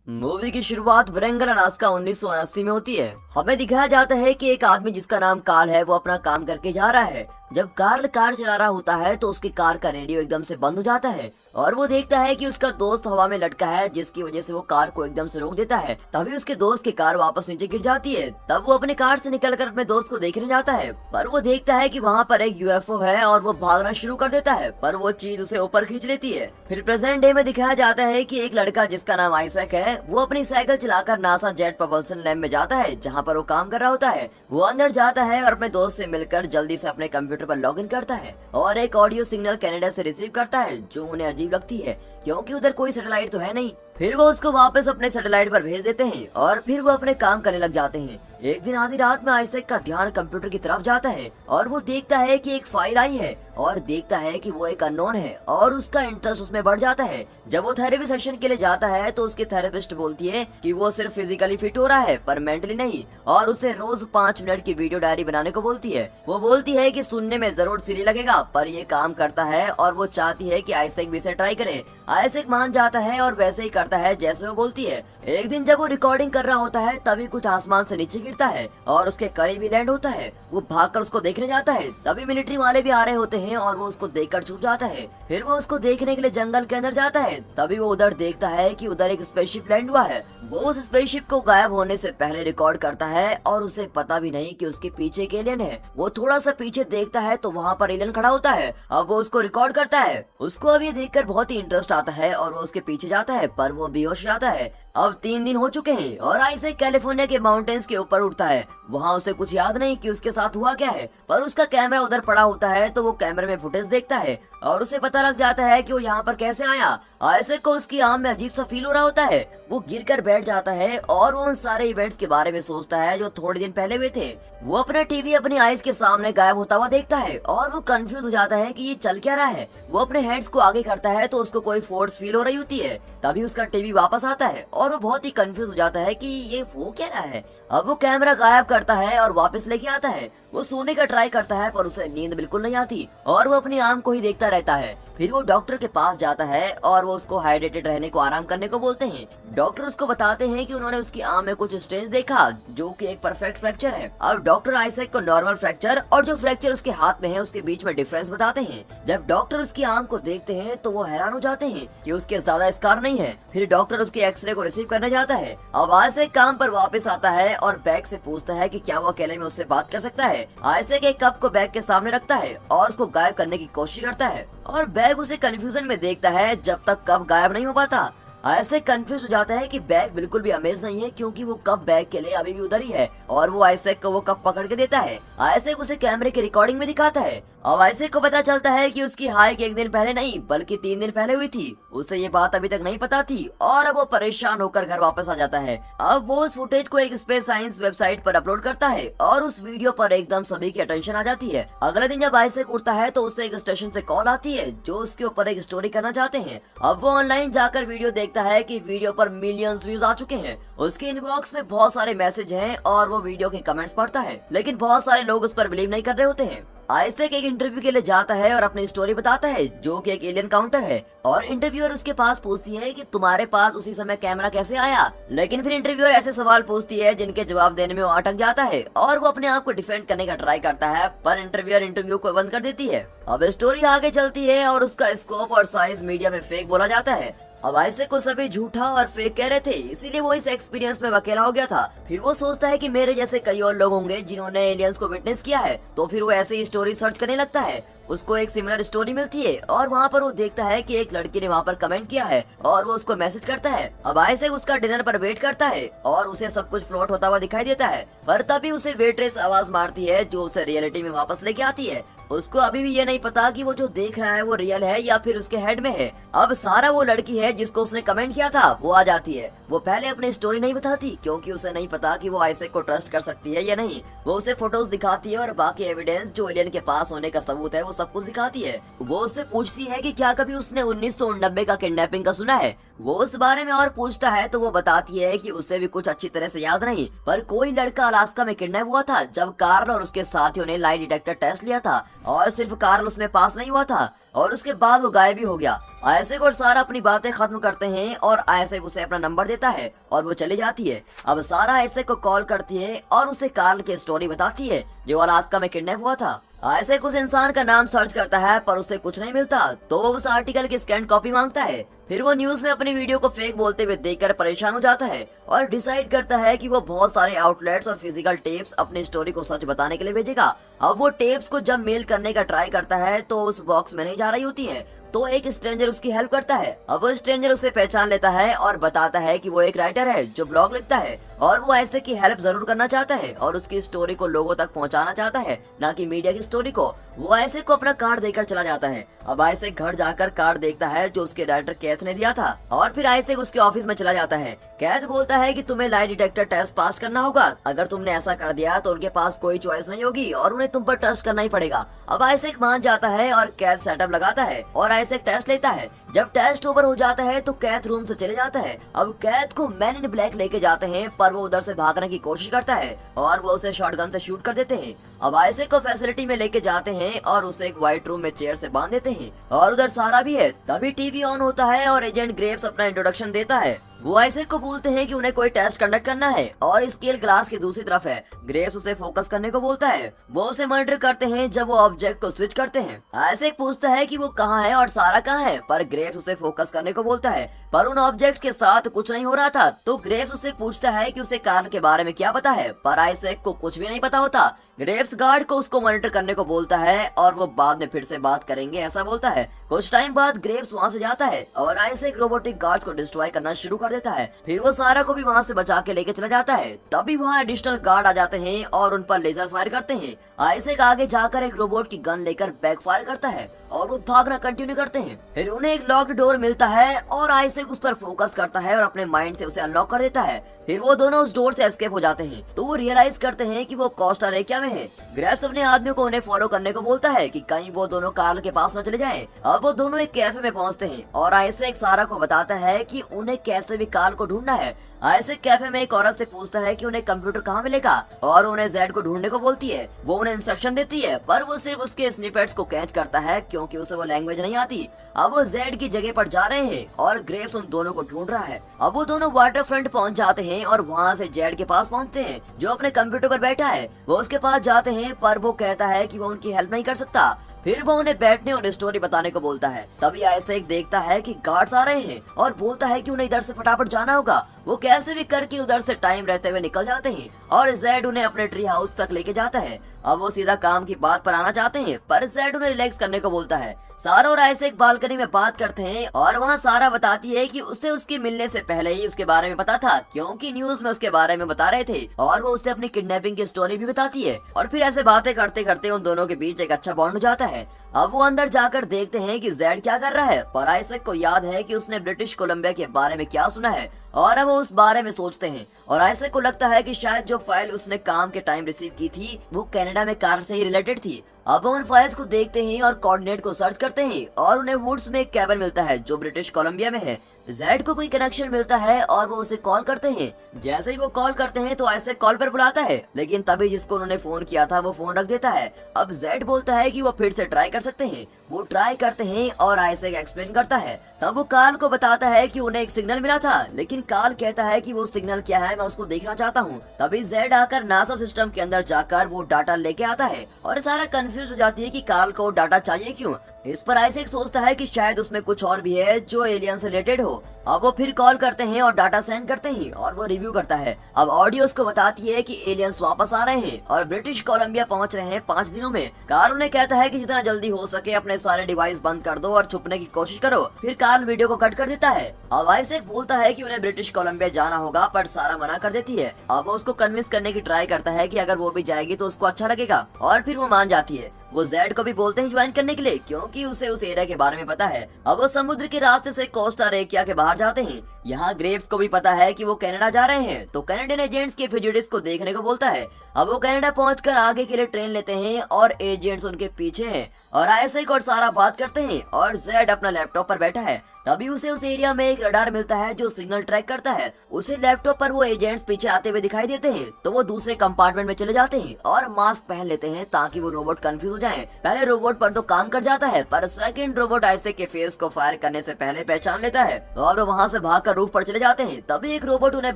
Movie की शुरुआत Warangal Alaska 1979 में होती है। हमें दिखाया जाता है कि एक आदमी जिसका नाम कार्ल है वो अपना काम करके जा रहा है। जब कार्ल कार चला रहा होता है तो उसकी कार का रेडियो एकदम से बंद हो जाता है और वो देखता है कि उसका दोस्त हवा में लटका है, जिसकी वजह से वो कार को एकदम से रोक देता है। तभी उसके दोस्त की कार वापस नीचे गिर जाती है। तब वो अपनी कार से निकलकर अपने दोस्त को देखने जाता है, पर वो देखता है कि वहाँ पर एक यूएफओ है और वो भागना शुरू कर देता है, पर वो चीज उसे ऊपर खींच लेती है। फिर प्रेजेंट डे में दिखाया जाता है कि एक लड़का जिसका नाम आइजैक है वो अपनी साइकिल चलाकर नासा जेट प्रपल्सन लैब में जाता है, जहाँ पर वो काम कर रहा होता है। वो अंदर जाता है और अपने दोस्त से मिलकर जल्दी से अपने कंप्यूटर पर लॉगिन करता है और एक ऑडियो सिग्नल कनाडा से रिसीव करता है, जो उन्हें अजीब लगती है क्योंकि उधर कोई सैटेलाइट तो है नहीं। फिर वो उसको वापस अपने सैटेलाइट पर भेज देते हैं और फिर वो अपने काम करने लग जाते हैं। एक दिन आधी रात में आइजैक का ध्यान कंप्यूटर की तरफ जाता है और वो देखता है कि एक फाइल आई है और देखता है कि वो एक अननोन है और उसका इंटरेस्ट उसमें बढ़ जाता है। जब वो थेरेपी सेशन के लिए जाता है तो उसकी थेरेपिस्ट बोलती है कि वो सिर्फ फिजिकली फिट हो रहा है पर मेंटली नहीं, और उसे रोज 5 मिनट की वीडियो डायरी बनाने को बोलती है। वो बोलती है कि सुनने में जरूर सिली लगेगा पर ये काम करता है और वो चाहती है कि आइजैक भी इसे ट्राई करे। आइजैक मान जाता है और वैसे ही करता है जैसे वो बोलती है। एक दिन जब वो रिकॉर्डिंग कर रहा होता है तभी कुछ आसमान से नीचे गिरता है और उसके करीब ही लैंड होता है। वो भागकर उसको देखने जाता है, तभी मिलिट्री वाले भी आ रहे होते हैं और वो उसको देखकर छुप जाता है। फिर वो उसको देखने के लिए जंगल के अंदर जाता है, तभी वो उधर देखता है कि उधर एक स्पेसशिप लैंड हुआ है। वो उस स्पेसशिप को गायब होने से पहले रिकॉर्ड करता है और उसे पता भी नहीं कि उसके पीछे एक एलियन है। वो थोड़ा सा पीछे देखता है तो वहाँ पर एलियन खड़ा होता है। अब वो उसको रिकॉर्ड करता है। उसको अब ये देखकर बहुत ही इंटरेस्ट आता है और वो उसके पीछे जाता है, पर वो बेहोश हो जाता है। अब 3 दिन हो चुके हैं और आइजैक कैलिफोर्निया के माउंटेन्स के ऊपर उठता है। वहाँ उसे कुछ याद नहीं कि उसके साथ हुआ क्या है, पर उसका कैमरा उधर पड़ा होता है तो वो कैमरे में फुटेज देखता है और उसे पता लग जाता है कि वो यहाँ पर कैसे आया। आइजैक को उसकी आंख में अजीब सा फील हो रहा होता है। वो गिरकर बैठ जाता है और वो उन सारे इवेंट्स के बारे में सोचता है जो थोड़े दिन पहले हुए थे। वो अपना टीवी अपनी आइज के सामने गायब होता हुआ देखता है और वो कंफ्यूज हो जाता है कि ये चल क्या रहा है। वो अपने हैंड्स को आगे करता है तो उसको कोई फोर्स फील हो रही होती है। तभी उसका टीवी वापस आता है और वो बहुत ही कंफ्यूज हो जाता है कि ये वो क्या रहा है। अब वो कैमरा गायब करता है और वापस लेके आता है। वो सोने का ट्राई करता है पर उसे नींद बिल्कुल नहीं आती और वो अपनी आंख को ही देखता रहता है। फिर वो डॉक्टर के पास जाता है और वो उसको हाइड्रेटेड रहने को आराम करने को बोलते हैं। डॉक्टर उसको बताते हैं कि उन्होंने उसकी आंख में कुछ स्टेज देखा जो कि एक परफेक्ट फ्रैक्चर है। अब डॉक्टर आइजैक को नॉर्मल फ्रैक्चर और जो फ्रैक्चर उसके हाथ में है उसके बीच में डिफरेंस बताते हैं। जब डॉक्टर उसकी आंख को देखते हैं तो वो हैरान हो जाते हैं कि उसके ज्यादा स्कार नहीं है। फिर डॉक्टर उसके एक्सरे को रिसीव करने जाता है। अब आइजैक काम पर वापस आता है और बैग से पूछता है कि क्या वो अकेले में उससे बात कर सकता है। आइजैक एक कप को बैग के सामने रखता है और उसको गायब करने की कोशिश करता है और बैग उसे कंफ्यूजन में देखता है जब तक कप गायब नहीं हो पाता। आइजैक कंफ्यूज हो जाता है कि बैग बिल्कुल भी अमेज नहीं है क्योंकि वो कप बैग के लिए अभी भी उधर ही है और वो आइजैक को वो कप पकड़ के देता है। आइजैक उसे कैमरे की रिकॉर्डिंग में दिखाता है। अब आइजैक को पता चलता है कि उसकी हाइक 1 दिन पहले नहीं बल्कि 3 दिन पहले हुई थी। उसे ये बात अभी तक नहीं पता थी और अब वो परेशान होकर घर वापस आ जाता है। अब वो उस फुटेज को एक स्पेस साइंस वेबसाइट पर अपलोड करता है और उस वीडियो पर एकदम सभी की अटेंशन आ जाती है। अगले दिन जब आइजैक उठता है तो उसे एक स्टेशन से कॉल आती है जो उसके ऊपर एक स्टोरी करना चाहते हैं। अब वो ऑनलाइन जाकर वीडियो देखता है कि वीडियो पर मिलियंस व्यूज आ चुके हैं। उसके इनबॉक्स में बहुत सारे मैसेज हैं और वो वीडियो के कमेंट्स पढ़ता है, लेकिन बहुत सारे लोग उस पर बिलीव नहीं कर रहे होते हैं। आइजैक एक इंटरव्यू के लिए जाता है और अपनी स्टोरी बताता है जो कि एक एलियन काउंटर है और इंटरव्यूअर उसके पास पूछती है कि तुम्हारे पास उसी समय कैमरा कैसे आया। लेकिन फिर इंटरव्यूअर ऐसे सवाल पूछती है जिनके जवाब देने में वो अटक जाता है और वो अपने आप को डिफेंड करने का ट्राई करता है, पर इंटरव्यूअर इंटरव्यू को बंद कर देती है। अब स्टोरी आगे चलती है और उसका स्कोप और साइज मीडिया में फेक बोला जाता है। अब आइजैक को सभी झूठा और फेक कह रहे थे, इसीलिए वो इस एक्सपीरियंस में अकेला हो गया था। फिर वो सोचता है कि मेरे जैसे कई और लोग होंगे जिन्होंने एलियंस को विटनेस किया है, तो फिर वो ऐसे ही स्टोरी सर्च करने लगता है। उसको एक सिमिलर स्टोरी मिलती है और वहाँ पर वो देखता है कि एक लड़की ने वहाँ पर कमेंट किया है और वो उसको मैसेज करता है। अब आइजैक उसका डिनर पर वेट करता है और उसे सब कुछ फ्लोट होता हुआ दिखाई देता है, पर तभी उसे वेट्रेस आवाज मारती है जो उसे रियलिटी में वापस लेके आती है। उसको अभी भी ये नहीं पता कि वो जो देख रहा है वो रियल है या फिर उसके हेड में है। अब सारा वो लड़की है जिसको उसने कमेंट किया था वो आ जाती है। वो पहले अपनी स्टोरी नहीं बताती क्योंकि उसे नहीं पता कि वो आइजैक को ट्रस्ट कर सकती है या नहीं। वो उसे फोटोज दिखाती है और बाकी एविडेंस जो एलियन के पास होने का सबूत है वो सब कुछ दिखाती है। वो उससे पूछती है कि क्या कभी उसने 1989 का किडनैपिंग का सुना है। वो उस बारे में और पूछता है तो वो बताती है कि उसे भी कुछ अच्छी तरह से याद नहीं, पर कोई लड़का अलास्का में किडनैप हुआ था जब कार्ल और उसके साथियों ने लाई डिटेक्टर टेस्ट लिया था और सिर्फ कार्ल उसमें पास नहीं हुआ था और उसके बाद वो गायब भी हो गया। आइजैक और सारा अपनी बातें खत्म करते हैं और आइजैक उसे अपना नंबर देता है और वो चली जाती है। अब सारा आइजैक को कॉल करती है और उसे कार्ल की स्टोरी बताती है जो अलास्का में किडनैप हुआ था। आइजैक उस इंसान का नाम सर्च करता है पर उसे कुछ नहीं मिलता, तो वो उस आर्टिकल की स्कैन कॉपी मांगता है। फिर वो न्यूज में अपनी वीडियो को फेक बोलते हुए देखकर परेशान हो जाता है और डिसाइड करता है कि वो बहुत सारे आउटलेट्स और फिजिकल टेप्स अपनी स्टोरी को सच बताने के लिए भेजेगा। अब वो टेप्स को जब मेल करने का ट्राई करता है तो उस बॉक्स में नहीं जा रही होती है, तो एक स्ट्रेंजर उसकी हेल्प करता है। अब वो स्ट्रेंजर उसे पहचान लेता है और बताता है कि वो एक राइटर है जो ब्लॉग लिखता है और वो आइजैक की हेल्प जरूर करना चाहता है और उसकी स्टोरी को लोगों तक पहुंचाना चाहता है, ना कि मीडिया की स्टोरी को। वो आइजैक को अपना कार्ड देकर चला जाता है। अब आइजैक घर जाकर कार्ड देखता है जो उसके राइटर कैथ ने दिया था और फिर आइजैक उसके ऑफिस में चला जाता है। कैथ बोलता है कि तुम्हें लाई डिटेक्टर टेस्ट पास करना होगा, अगर तुमने ऐसा कर दिया तो उनके पास कोई चॉइस नहीं होगी और उन्हें तुम पर ट्रस्ट करना ही पड़ेगा। अब आइजैक मान जाता है और कैथ सेटअप लगाता है और आइजैक टेस्ट लेता है। जब टेस्ट ओवर हो जाता है तो कैथ रूम से चले जाता है। अब कैथ को मैन इन ब्लैक लेके जाते हैं पर वो उधर से भागने की कोशिश करता है और वो उसे शॉटगन से शूट कर देते हैं। अब आइजैक को फैसिलिटी में लेके जाते हैं और उसे एक व्हाइट रूम में चेयर से बांध देते हैं और उधर सारा भी है। तभी टीवी ऑन होता है और एजेंट ग्रेव्स अपना इंट्रोडक्शन देता है। वो आइजैक को बोलते हैं कि उन्हें कोई टेस्ट कंडक्ट करना है और स्केल ग्लास की दूसरी तरफ है। ग्रेव्स उसे फोकस करने को बोलता है। वो उसे मर्डर करते हैं जब वो ऑब्जेक्ट को स्विच करते हैं। आइजैक पूछता है कि वो कहाँ है और सारा कहाँ है, पर ग्रेव्स उसे फोकस करने को बोलता है, पर उन ऑब्जेक्ट्स के साथ कुछ नहीं हो रहा था। तो ग्रेव्स उससे पूछता है कि उसे कार्ल के बारे में क्या पता है, पर आइजैक को कुछ भी नहीं पता होता। ग्रेव्स गार्ड को उसको मॉनिटर करने को बोलता है और वो बाद में फिर से बात करेंगे ऐसा बोलता है। कुछ टाइम बाद ग्रेव्स वहाँ से जाता है और आइजैक रोबोटिक गार्ड्स को डिस्ट्रॉय करना शुरू कर देता है। फिर वो सारा को भी वहाँ से बचा के लेके चला जाता है। तभी वहाँ एडिशनल गार्ड आ जाते हैं और उन पर लेजर फायर करते हैं। आइजैक आगे जाकर एक रोबोट की गन लेकर बैक फायर करता है और वो भागना कंटिन्यू करते हैं। फिर उन्हें एक लॉक्ड डोर मिलता है और आइजैक उस पर फोकस करता है और अपने माइंड से उसे अनलॉक कर देता है। फिर वो दोनों उस डोर से एस्केप हो जाते हैं। तो वो रियलाइज करते हैं कि वो कोस्टा रिका में है। ग्रेव्स अपने आदमियों को उन्हें फॉलो करने को बोलता है कि कहीं वो दोनों कार्ल के पास न चले जाएं। अब वो दोनों एक कैफे में पहुंचते हैं और आइजैक सारा को बताता है कि उन्हें कैसे भी कार्ल को ढूंढना है। आइजैक कैफे में एक औरत से पूछता है कि उन्हें कंप्यूटर कहाँ मिलेगा और उन्हें जेड को ढूंढने को बोलती है। वो उन्हें इंस्ट्रक्शन देती है पर वो सिर्फ उसके स्निपेट्स को कैच करता है क्योंकि उसे वो लैंग्वेज नहीं आती। अब वो जेड की जगह पर जा रहे हैं और ग्रेव्स उन दोनों को ढूंढ रहा है। अब वो दोनों वाटर फ्रंट पहुंच जाते हैं और वहाँ से जेड के पास पहुंचते हैं जो अपने कंप्यूटर पर बैठा है। वो उसके पास जाते हैं पर वो कहता है कि वो उनकी हेल्प नहीं कर सकता। फिर वो उन्हें बैठने और स्टोरी बताने को बोलता है। तभी आइजैक देखता है कि गार्ड्स आ रहे हैं और बोलता है कि उन्हें इधर से फटाफट जाना होगा। वो कैसे भी करके उधर से टाइम रहते हुए निकल जाते हैं और जेड उन्हें अपने ट्री हाउस तक लेके जाता है। अब वो सीधा काम की बात पर आना चाहते हैं पर जेड उन्हें रिलैक्स करने को बोलता है। सारा और आइजैक बालकनी में बात करते हैं और वहाँ सारा बताती है कि उसे उसके मिलने से पहले ही उसके बारे में पता था क्योंकि न्यूज में उसके बारे में बता रहे थे और वो उसे अपनी किडनैपिंग की स्टोरी भी बताती है। और फिर ऐसे बातें करते करते उन दोनों के बीच एक अच्छा बॉन्ड हो जाता है। अब वो अंदर जाकर देखते हैं कि जेड क्या कर रहा है, पर आइजैक को याद है कि उसने ब्रिटिश कोलंबिया के बारे में क्या सुना है और अब वो उस बारे में सोचते हैं। और आइजैक को लगता है कि शायद जो फाइल उसने काम के टाइम रिसीव की थी वो कनाडा में कार्ल से ही रिलेटेड थी। अब उन फाइल्स को देखते हैं और कोऑर्डिनेट को सर्च करते हैं और उन्हें वुड्स में एक कैबिन मिलता है जो ब्रिटिश कोलंबिया में है। जेड को कोई कनेक्शन मिलता है और वो उसे कॉल करते हैं। जैसे ही वो कॉल करते हैं तो आइजैक कॉल पर बुलाता है, लेकिन तभी जिसको उन्होंने फोन किया था वो फोन रख देता है। अब जेड बोलता है कि वो फिर से ट्राई कर सकते हैं। वो ट्राई करते हैं और आइजैक एक्सप्लेन करता है। तब वो कार्ल को बताता है कि उन्हें एक सिग्नल मिला था, लेकिन कार्ल कहता है कि वो सिग्नल क्या है मैं उसको देखना चाहता हूँ। तभी जेड आकर नासा सिस्टम के अंदर जाकर वो डाटा लेके आता है और सारा कंफ्यूज हो जाती है कि कार्ल को डाटा चाहिए क्यों। इस पर आइजैक सोचता है कि शायद उसमें कुछ और भी है जो एलियन से रिलेटेड हो। अब वो फिर कॉल करते हैं और डाटा सेंड करते हैं और वो रिव्यू करता है। अब ऑडियो उसको बताती है कि एलियंस वापस आ रहे हैं और ब्रिटिश कोलंबिया पहुंच रहे हैं 5 दिनों में। कार्ल उन्हें कहता है कि जितना जल्दी हो सके अपने सारे डिवाइस बंद कर दो और छुपने की कोशिश करो। फिर कार्ल वीडियो को कट कर देता है। अब आइजैक बोलता है कि उन्हें ब्रिटिश कोलंबिया जाना होगा पर सारा मना कर देती है। अब वो उसको कन्विंस करने की ट्राई करता है कि अगर वो भी जाएगी तो उसको अच्छा लगेगा और फिर वो मान जाती है। वो जेड को भी बोलते हैं ज्वाइन करने के लिए क्योंकि उसे उस एरिया के बारे में पता है। अब वो समुद्र के रास्ते से कोस्टा रिका के बाहर जाते हैं। यहाँ ग्रेव्स को भी पता है कि वो कनाडा जा रहे हैं, तो कनाडियन एजेंट्स के फ्यूजिटिव्स को देखने को बोलता है। अब वो कनाडा पहुंचकर आगे के लिए ट्रेन लेते हैं और एजेंट्स उनके पीछे हैं और आइजैक और सारा बात करते हैं और जेड अपना लैपटॉप पर बैठा है। तभी उसे उस एरिया में एक रडार मिलता है जो सिग्नल ट्रैक करता है। उसे लैपटॉप पर वो एजेंट्स पीछे आते हुए दिखाई देते हैं, तो वो दूसरे कंपार्टमेंट में चले जाते हैं और मास्क पहन लेते हैं ताकि वो रोबोट कंफ्यूज हो जाए। पहले रोबोट पर तो काम कर जाता है, पर सेकंड रोबोट आइजैक के फेस को फायर करने से पहले पहचान लेता है और वो वहाँ से भागकर रूफ पर चले जाते हैं। तभी एक रोबोट उन्हें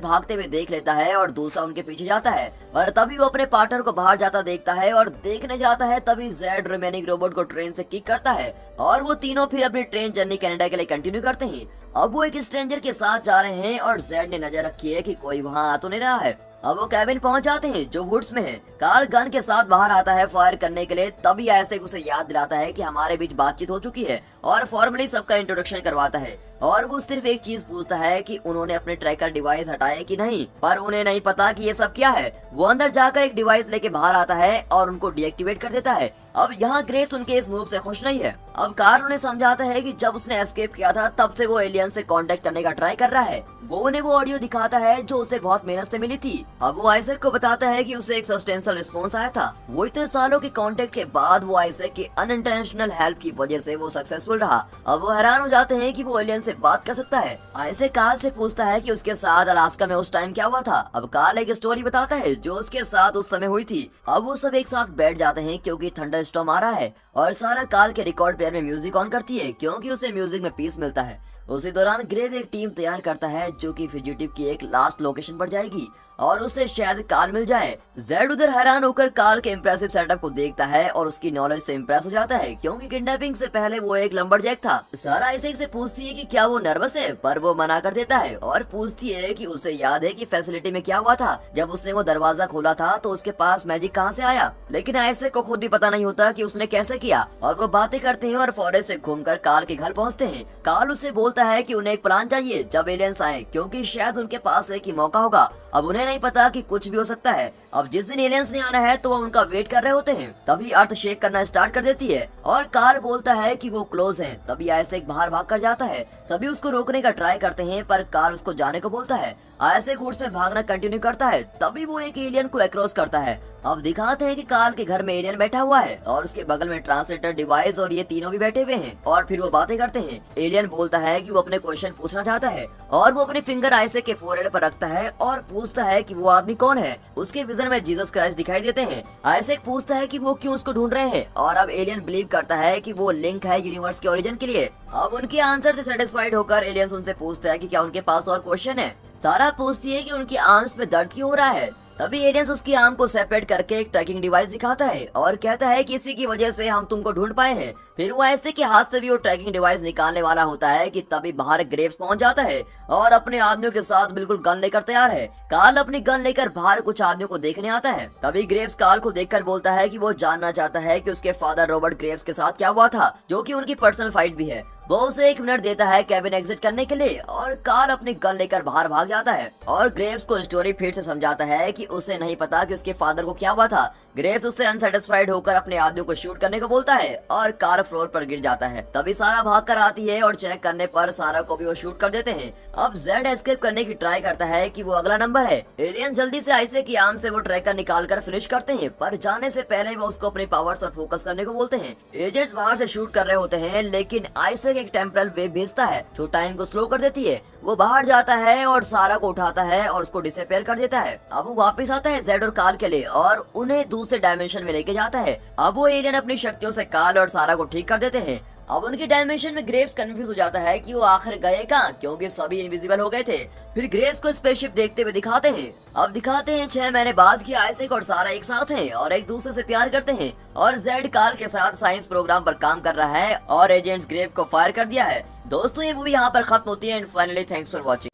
भागते हुए देख लेता है और दूसरा उनके पीछे जाता है और तभी वो अपने पार्टनर को बाहर जाता देखता है और देखने जाता है। तभी जेड रिमेनिंग रोबोट को ट्रेन से किक करता है और वो तीनों फिर अपनी ट्रेन जर्नी कनाडा के लिए कंटिन्यू करते हैं। अब वो एक स्ट्रेंजर के साथ जा रहे हैं और जेड ने नजर रखी है कि कोई वहाँ आ तो नहीं रहा है। अब वो कैबिन पहुंच जाते हैं जो वुड्स में है। कार्ल गन के साथ बाहर आता है फायर करने के लिए, तभी आइजैक उसे याद दिलाता है कि हमारे बीच बातचीत हो चुकी है और फॉर्मली सबका इंट्रोडक्शन करवाता है और वो सिर्फ एक चीज पूछता है कि उन्होंने अपने ट्रैकर डिवाइस हटाए कि नहीं, पर उन्हें नहीं पता कि ये सब क्या है। वो अंदर जाकर एक डिवाइस लेके बाहर आता है और उनको डीएक्टिवेट कर देता है। अब यहाँ ग्रेव्स उनके इस मूव से खुश नहीं है। अब कार्ल उन्हें समझाता है कि जब उसने एस्केप किया था तब से वो एलियन से कांटेक्ट करने का ट्राई कर रहा है। वो उन्हें वो ऑडियो दिखाता है जो उसे बहुत मेहनत से मिली थी। अब वो आइजैक को बताता है कि उसे एक सस्टेंशियल रिस्पॉन्स आया था। वो इतने सालों के कांटेक्ट के बाद वो आइजैक की अनइंटेंशनल हेल्प की वजह से वो सक्सेसफुल रहा। अब वो हैरान हो जाते हैं कि वो एलियन से बात कर सकता है। आइजैक कार्ल से पूछता है कि उसके साथ अलास्का में उस टाइम क्या हुआ था। अब कार्ल एक स्टोरी बताता है जो उसके साथ उस समय हुई थी। अब वो सब एक साथ बैठ जाते हैं क्योंकि थंडर स्टॉर्म आ रहा है और सारा कार्ल के रिकॉर्ड प्लेयर में म्यूजिक ऑन करती है क्योंकि उसे म्यूजिक में पीस मिलता है। उसी दौरान ग्रेव एक टीम तैयार करता है जो कि फ्यूजिटिव की एक लास्ट लोकेशन पर जाएगी और उसे शायद कार्ल मिल जाए। जेड उधर हैरान होकर कार्ल के इम्प्रेसिव सेटअप को देखता है और उसकी नॉलेज से इम्प्रेस हो जाता है क्योंकि किडनैपिंग से पहले वो एक लंबरजैक था। सारा आइजैक से पूछती है कि क्या वो नर्वस है, पर वो मना कर देता है और पूछती है कि उसे याद है कि फैसिलिटी में क्या हुआ था। जब उसने वो दरवाजा खोला था तो उसके पास मैजिक कहाँ से आया, लेकिन आइजैक को खुद ही पता नहीं होता कि उसने कैसे किया। और वो बातें करते हैं और फॉरेस्ट से घूमकर कार्ल के घर पहुँचते हैं। कार्ल उससे बोलता है कि उन्हें एक प्लान चाहिए जब एलियंस आए, क्योंकि शायद उनके पास एक ही मौका होगा। अब उन्हें नहीं पता कि कुछ भी हो सकता है। अब जिस दिन एलियंस ने आना है तो वो उनका वेट कर रहे होते हैं। तभी अर्थ शेक करना स्टार्ट कर देती है और कार्ल बोलता है कि वो क्लोज हैं। तभी आइजैक बाहर भाग कर जाता है। सभी उसको रोकने का ट्राई करते हैं पर कार्ल उसको जाने को बोलता है। आइजैक वुड्स में भागना कंटिन्यू करता है। तभी वो एक एलियन को अक्रॉस करता है। अब दिखाते हैं कि कार्ल के घर में एलियन बैठा हुआ है और उसके बगल में ट्रांसलेटर डिवाइस और ये तीनों भी बैठे हुए हैं और फिर वो बातें करते हैं। एलियन बोलता है कि वो अपने क्वेश्चन पूछना चाहता है और वो अपने फिंगर आइजैक के फोरहेड पर रखता है और पूछता है कि वो आदमी कौन है। उसके विजन में जीसस क्राइस्ट दिखाई देते हैं। आइजैक पूछता है कि वो क्यों उसको ढूंढ रहे हैं और अब एलियन बिलीव करता है कि वो लिंक है यूनिवर्स के ओरिजिन के लिए। अब उनके आंसर से सेटिस्फाइड होकर एलियंस उनसे पूछता है कि क्या उनके पास और क्वेश्चन है। सारा पूछती है कि उनकी आर्म्स में दर्द क्यों हो रहा है। तभी एलियंस उसकी आर्म को सेपरेट करके एक ट्रैकिंग डिवाइस दिखाता है और कहता है कि इसी की वजह से हम तुमको ढूंढ पाए हैं। फिर वो ऐसे के हाथ से भी वो ट्रैकिंग डिवाइस निकालने वाला होता है कि तभी बाहर ग्रेव्स पहुंच जाता है और अपने आदमियों के साथ बिल्कुल गन लेकर तैयार है। कार्ल अपनी गन लेकर बाहर कुछ आदमियों को देखने आता है। तभी ग्रेव्स कार्ल को देखकर बोलता है कि वो जानना चाहता है कि उसके फादर रॉबर्ट ग्रेव्स के साथ क्या हुआ था, जो कि उनकी पर्सनल फाइट भी है। वो उसे 1 मिनट देता है कैबिन एग्जिट करने के लिए और कार्ल अपनी गन लेकर बाहर भाग जाता है और ग्रेव्स को स्टोरी फिर से समझाता है कि उसे नहीं पता कि उसके फादर को क्या हुआ था। ग्रेव्स उससे अनसेटिस्फाइड होकर अपने आदमियों को शूट करने को बोलता है और कार्ल फ्लोर पर गिर जाता है। तभी सारा भाग कर आती है और चेक करने पर सारा को भी वो शूट कर देते हैं। अब जेड एस्केप करने की ट्राई करता है कि वो अगला नंबर है। एलियन जल्दी से आइजैक की आर्म से वो ट्रैकर निकाल कर फिनिश करते हैं, पर जाने से पहले वो उसको अपने पावर्स पर फोकस करने को बोलते हैं। एजेंट्स बाहर से शूट कर रहे होते हैं, लेकिन आइजैक एक टेम्परल वेव भेजता है जो टाइम को स्लो कर देती है। वो बाहर जाता है और सारा को उठाता है और उसको डिसअपीयर कर देता है। अब वो वापस आता है जेड और कार्ल के लिए और उन्हें दूसरे डायमेंशन में लेके जाता है। अब वो एलियन अपनी शक्तियों से कार्ल और सारा को ठीक कर देते हैं। अब उनकी डायमेंशन में ग्रेव्स कंफ्यूज हो जाता है कि वो आखिर गए कहाँ, क्योंकि सभी इनविजिबल हो गए थे। फिर ग्रेव्स को स्पेसशिप देखते हुए दिखाते हैं। अब दिखाते हैं 6 महीने बाद कि आइजैक और सारा एक साथ हैं और एक दूसरे से प्यार करते हैं और जेड कार्ल के साथ साइंस प्रोग्राम पर काम कर रहा है और एजेंट्स ग्रेव को फायर कर दिया है। दोस्तों ये मूवी यहाँ पर खत्म होती है and finally thanks for watching.